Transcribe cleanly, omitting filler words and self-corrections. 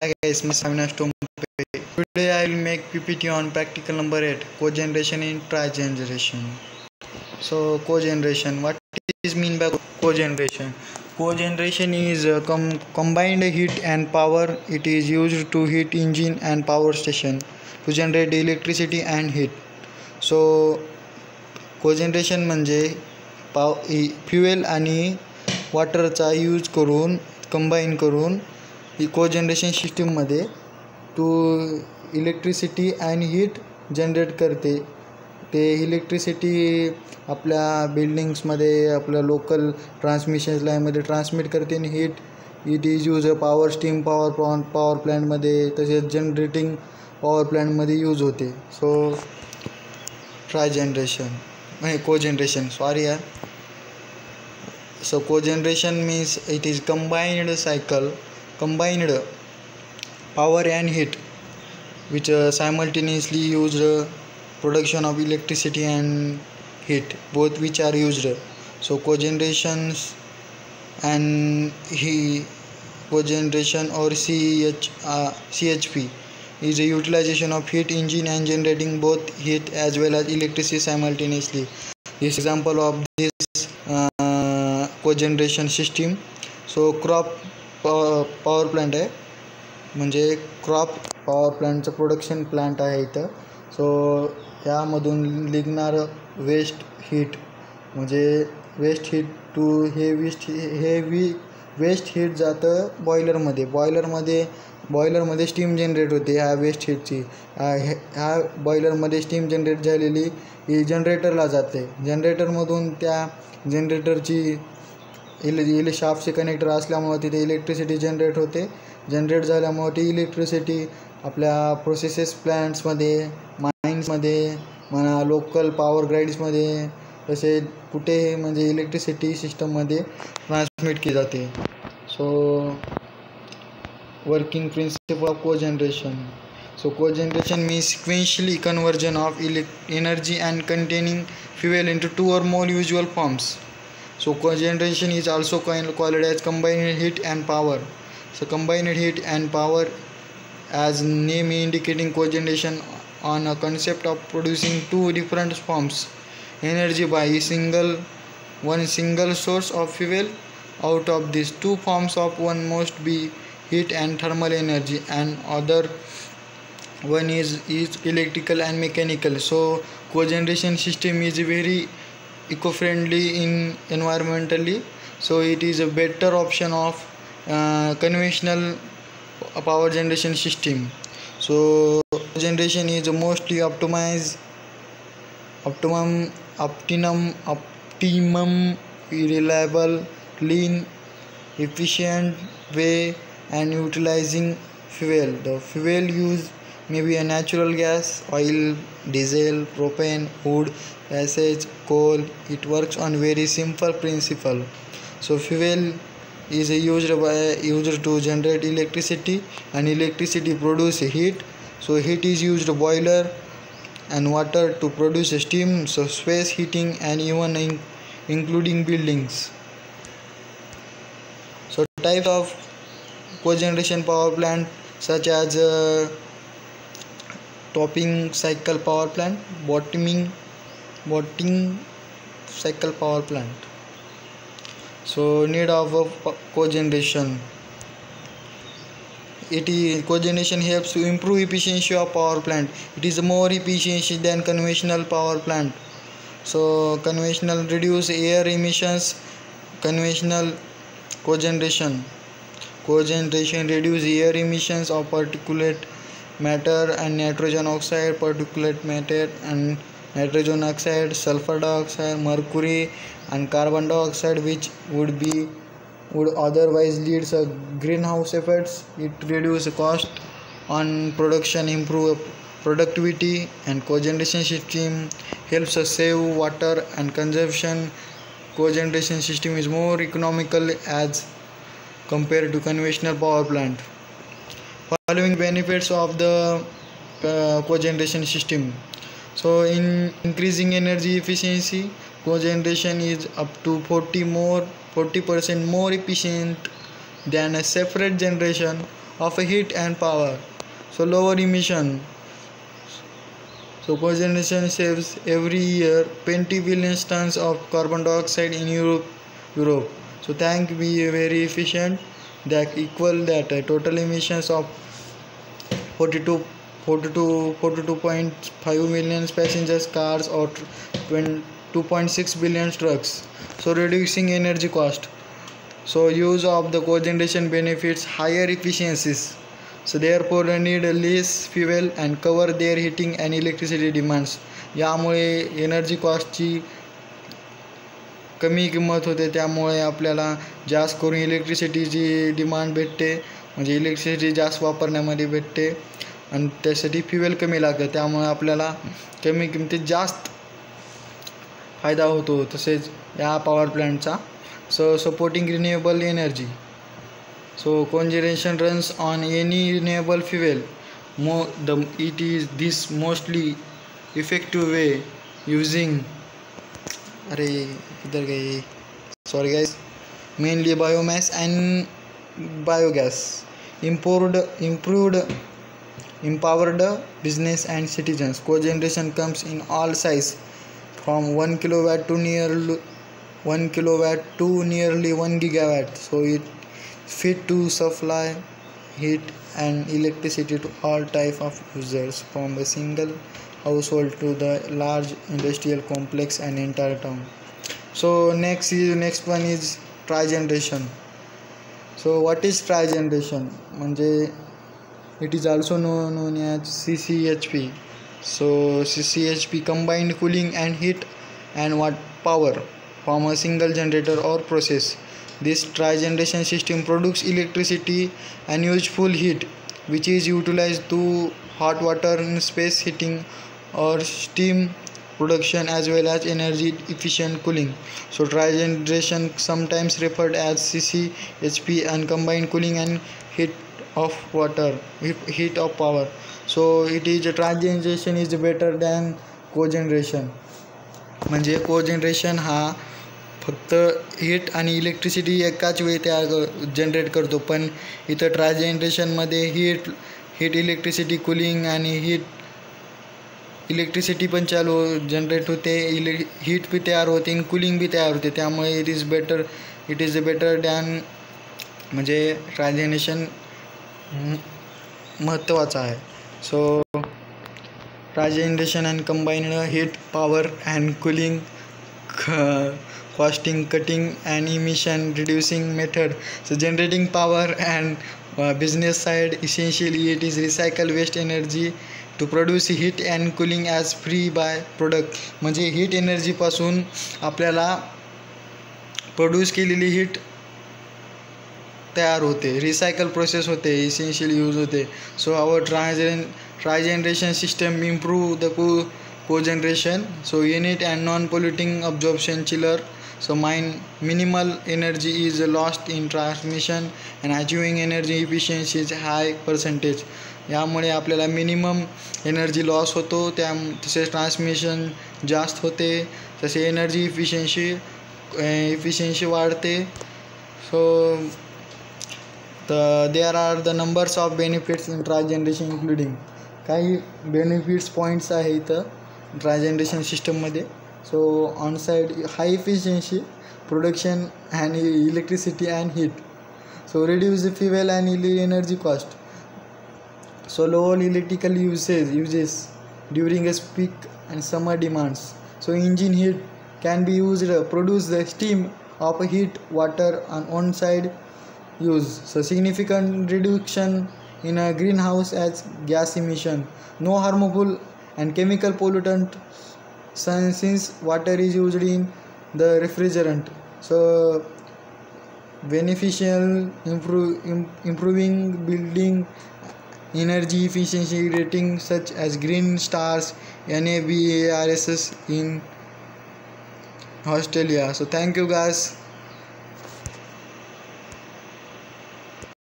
Hi guys, my name is Tompe. Today I will make PPT on practical number 8, cogeneration in trigeneration. So cogeneration, what is mean by cogeneration? Cogeneration is combined heat and power. It is used to heat engine and power station to generate electricity and heat. So cogeneration म्हणजे fuel आणि वॉटरचा use करून combine करून cogeneration सिस्टीममध्ये two electricity and heat generate करते. ते electricity आपल्या बिल्डिंग्समध्ये आपल्या लोकल ट्रान्समिशन लाईनमध्ये ट्रान्समिट करते आणि heat it is use power steam power प्लॅन्टमध्ये तसेच जनरेटिंग पॉवर प्लॅन्टमध्ये यूज होते. सो ट्रायजनरेशन cogeneration, sorry yaar. So cogeneration means it is combined cycle, combined power and heat which simultaneously used production of electricity and heat, both which are used. So cogenerations and cogeneration or CHP is a utilization of heat engine and generating both heat as well as electricity simultaneously. This example of this cogeneration system. So crop power plant आहे, म्हणजे crop power प्लॅन्टचं production plant आहे इथं. So यामधून निघणारं waste heat म्हणजे waste heat to heavy waste heat जातं बॉयलरमध्ये स्टीम जनरेट होते. ह्या वेस्ट हीटची ह्या बॉयलरमध्ये स्टीम जनरेट झालेली ही जनरेटरला जाते. जनरेटरमधून त्या जनरेटरची शाफ्टचे कनेक्टर असल्यामुळे तिथे इलेक्ट्रिसिटी जनरेट होते. जनरेट झाल्यामुळे ती इलेक्ट्रिसिटी आपल्या प्रोसेसेस प्लॅन्ट्समध्ये, माइन्समध्ये म्हणा, लोकल पॉवर ग्राइड्समध्ये तसे कुठेही म्हणजे इलेक्ट्रिसिटी सिस्टममध्ये ट्रान्समिट केली जाते. सो working principle of cogeneration. So cogeneration means sequentially conversion of energy and containing fuel into two or more usual forms. So cogeneration is also called as combined heat and power. So combined heat and power, as name indicating, cogeneration on a concept of producing two different forms energy by one single source of fuel. Out of these two forms of one must be heat and thermal energy, and other one is electrical and mechanical. So cogeneration system is very eco-friendly in environmentally, so it is a better option of conventional power generation system. So cogeneration is mostly optimum reliable, clean, efficient way and utilizing fuel. The fuel used may be a natural gas, oil, diesel, propane, wood, gases, coal. It works on very simple principle. So fuel is used to generate electricity, and electricity produce heat. So heat is used boiler and water to produce steam, so space heating and even including buildings. So types of cogeneration power plant such as topping cycle power plant, bottoming cycle power plant. So need of cogeneration. Cogeneration helps to improve efficiency of power plant. It is more efficient than conventional power plant. So conventional reduce air emissions. Conventional cogeneration reduce air emissions of particulate matter and nitrogen oxide, particulate matter and nitrogen oxide, sulfur dioxide, mercury and carbon dioxide, which would otherwise lead to greenhouse effects. It reduce cost on production, improve productivity, and cogeneration system helps us save water and consumption. Cogeneration system is more economical as compared to conventional power plant. Following benefits of the cogeneration system. So in increasing energy efficiency, cogeneration is up to 40% more efficient than a separate generation of heat and power. So lower emission. So cogeneration saves every year 20 billion tons of carbon dioxide in Europe. So thank be very efficient that equal that total emissions of 42.5 million passengers cars or 2.6 billion trucks. So reducing energy cost. So use of the cogeneration benefits higher efficiencies. So therefore need less fuel and cover their heating and electricity demands. यामुळे energy कॉस्टची कमी किंमत होते, त्यामुळे आपल्याला जास्त करून इलेक्ट्रिसिटीची demand भेटते, म्हणजे इलेक्ट्रिसिटी जास्त वापरण्यामध्ये भेटते आणि त्यासाठी फ्युएल कमी लागतं, त्यामुळे आपल्याला कमी किमतीत जास्त फायदा होतो. तसेच या पॉवर प्लांटचा supporting renewable energy. So cogeneration runs on any renewable fuel. It is this mostly effective way using mainly biomass and biogas. Empowered business and citizens. Cogeneration comes in all size from 1 kilowatt to nearly 1 gigawatt. So it fit to supply heat and electricity to all type of users, from a single household to the large industrial complex and entire town. So next one is trigeneration. So what is trigeneration? म्हणजे it is also known as CCHP. So CCHP combined cooling and heat and power from a single generator or process. This trigeneration system produces electricity and useful heat, which is utilized to hot water in space heating or steam production, as well as energy efficient cooling. So trigeneration sometimes referred as CCHP and combined cooling and heat of power. So trigeneration is better than cogeneration. म्हणजे cogeneration हा फक्त heat आणि electricity एकाच वेळी generate करतो, पण इथं ट्रायजेनरेशनमध्ये heat electricity cooling आणि इलेक्ट्रिसिटी पण जनरेट होते, हीट बी तयार होते आणि कूलिंग बी तयार होते, त्यामुळे इट इज बेटर दॅन म्हणजे ट्रायजेनेशन महत्त्वाचं आहे. सो trigeneration and combined heat, power and cooling, costing cutting and emission reducing method. So generating power and business side, essentially it is recycle waste energy to produce heat and cooling as free by product. म्हणजे heat energy पासून आपल्याला produce केलेली heat तयार होते, recycle process होते, essentially use होते. So our trigeneration system improve the cogeneration. So unit and non-polluting absorption chiller. So minimal energy is lost in transmission and achieving energy efficiency is high percentage. यामुळे आपल्याला minimum energy loss होतो, तसेच transmission जास्त होते, तसे energy efficiency वाढते. सो there are the numbers of benefits in trigeneration including. काही benefits points आहे इथं ट्रायजेनरेशन सिस्टममध्ये. So on side hi efficiency production and electricity and heat. So reduce the fuel and energy cost. So lower electrical uses during a peak and summer demands. So engine heat can be used to produce the steam of heat water on side use. So significant reduction in a greenhouse gas emission. No harmful and chemical pollutant since water is used in the refrigerant. So beneficial improving building energy efficiency rating such as green stars, NABARSS in Australia. So thank you guys.